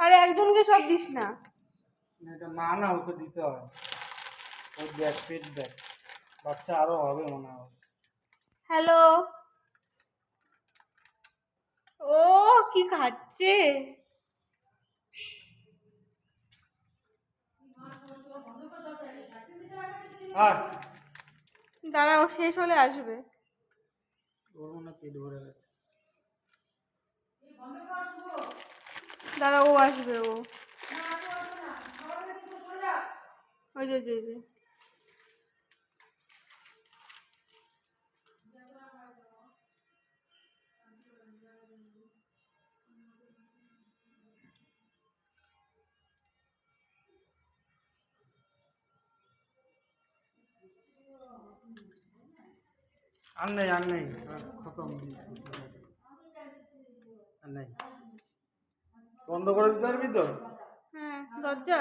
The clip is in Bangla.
আরে একজনকে সব দিস না। এটা মা না, ওকে দিতে হয়। ওই দেখ পেট দেখ, বাচ্চা আরো হবে মনে হয়। হ্যালো, ও কি খাচ্ছে? দাঁড়াও, শেষ হলে আসবে। ওর মনে পেট ভরে গেছে। দাঁড়া, ও আসবে। ও ওই যে যে যে আর নেই আর নেই, খতম। আর নেই, বন্ধ করে দিতে পারবি তো? হ্যাঁ, দরজা